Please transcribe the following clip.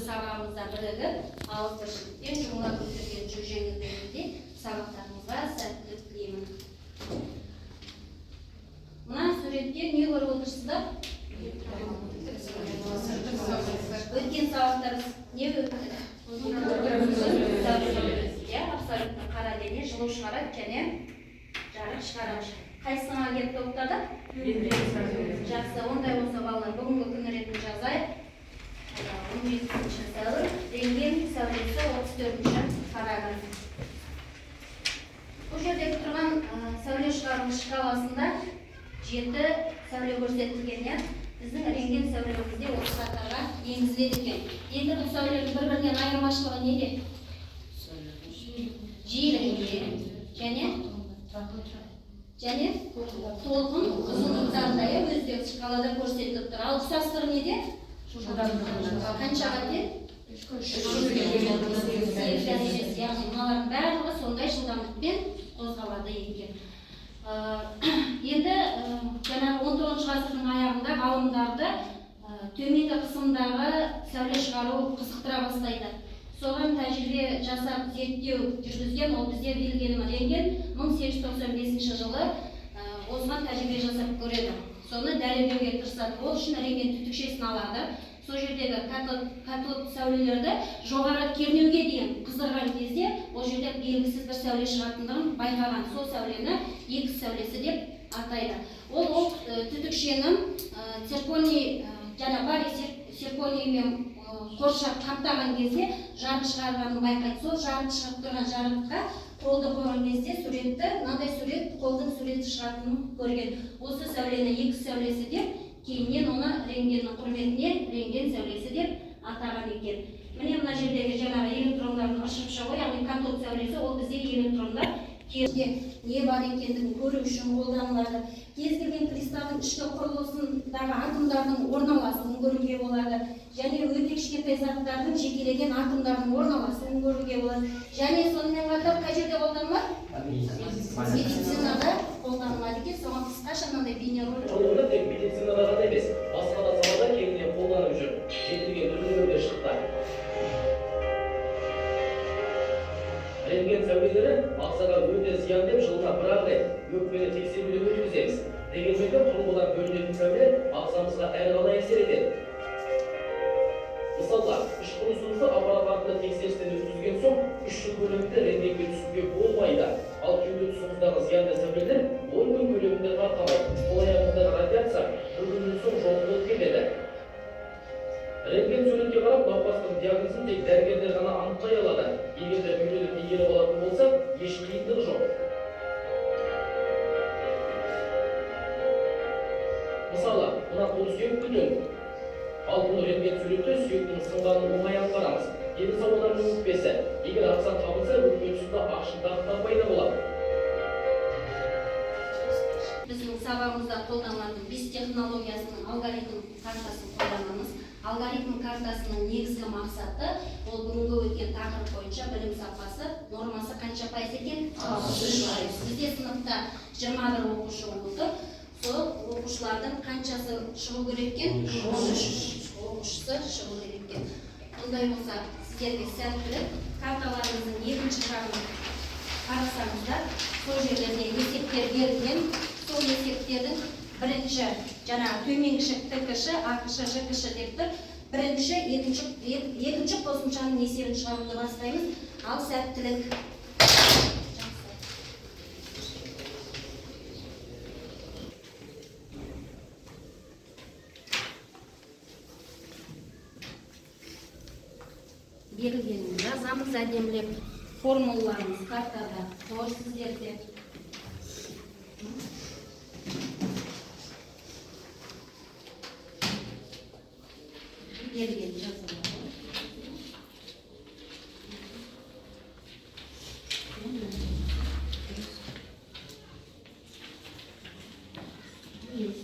сабағымызда бірігіп алып тіршіліктен жұмыла көтерген жүк жеңілдерінде сабақтарымызға сәттілік тілеймін. Мына суретте не көріп отырсыздар? Өткен сабақтарымыз не өтті? Абсолютно қара дене жылу шығарады және жарық шығарады. Қайсысына келіп тоқтады? Жақсы, ондай болса балалар бүгінгі күн ретін жазайық. 17 сәуір, рентген сәулесі 34 параграф. Бұл жерде тұрған сәуле шығару шкаласында 7 сәуле көрсетілген. Біздің рентген сәулемізде 30 қатарға енгізіледі екен. Енді бұл сәулелердің бір-бірінен айырмашылығы неде? Жиілігінде және толқын ұзындықтарында өздері шкалада көрсетіліп тұр. Ал ұқсастығы неде? Қаншаға тең? 300-ге яғни мыналардың барлығы сондай жылдамдықпен қозғалады екен. Енді жаңағы 19 ғасырдың аяғында ғалымдарды төменгі қысымдағы сәуле шығару қызықтыра бастайды. Соған тәжірибе жасап зерттеу жүргізген, ол бізде Вильгельм Рентген 1895 жылы осыған тәжірибе жасап көреді. Соны дәлелдеуге тырысады. Ол үшін рентген түтікшесін алады. Сол жердегі катод сәулелерді жоғары кернеуге дейін қыздырған кезде ол жерде белгісіз бір сәуле шығатындығын байқаған. Сол сәулені X сәулесі деп атайды. Ол түтікшенің цирконий және барий циркониймен қоршап қаптаған кезде жарық шығарғанын байқайды. Сол жарық шығып тұрған жарыққа қолды қойған кезде суретті, мынандай сурет қолдың суреті шығатынын көрген. Осы сәулені X сәулесі деп, кейіннен оны рентгеннің құрметіне рентген сәулесі деп атаған екен. Міне мына жердегі жаңағы электрондардың ұшып шығуы, яғни катод сәулесі, ол бізде электрондар не бар екендігін көру үшін қолданылады. Кез келген кристалдың ішкі құрылысындағы атомдардың орналасуын көруге болады. Және өте кішкентай заттардың жекелеген атомдардың орналасуын көруге болады. Және сонымен қатар қай жерде қолданылады? Медицинада қолданылады екен. Соған қысқаша мынандай бейнеролик. Жолында тек медицинада ғана емес, басқа да салада кеңінен қолданып жүр. Жетілген үлгілерде шықты. Рентген сәулелері ағзаға өте зиян деп жылына бір-ақ рет өкпені тексеруден өткіземіз. Дегенмен құрылғыдан бөлінетін сәуле ағзамызға әрқалай әсер етеді. Мысалға, ішқұрылысымызды аппарат арқылы тексерістен өткізген соң 3 жыл көлемінде рентгенге түсуге болмайды. Ал кеуде тұсымыздағы зиянды сәулелер 10 күн көлемінде тарқамайды. Қол аяғымыздағы радиация бір күннен соң жоқ болып кетеді. Рентген суретке қарап, науқастың диагнозын тек дәрігерлер ғана анықтай алады. Егер де кеудеден игеріп алатын болса, еш қиындығы жоқ. Мысалы, мына қол сүйек бүтін. Ал бұл рентген суретте сүйектің сынғанын оңай аңғарамыз. Енді сауалдардың өкпесі. Егер ақсан табылса, өкпе тұсында ақшылдақтар пайда болады. Біздің сабағымызда қолданылатын BIS технологиясының алгоритм картасын қолданамыз. Алгоритм картасының негізгі мақсаты ол бүгінгі өткен тақырып бойынша білім сапасы нормасы қанша пайыз екен? 63%. Бізде сыныпта 21 оқушы отыр. Сол оқушылардың қаншасы шығу керек екен? 13 оқушысы шығу керек екен. Бұндай болса, сіздерге сәттілік. Карталарымыздың екінші жағын қарасаңыздар, сол жерлерде есептер берілген. Сол есептердің бірінші жаңағы төменгіші ТКШ, АКШ, ЖКШ деп тұр. Бірінші, екінші қосымшаның есебін шығаруды бастаймыз. Ал сәттілік. Берілгенін жазамыз әдемілеп. Формулаларымыз картада зор сіздерде. Берілген жазылады. Yes,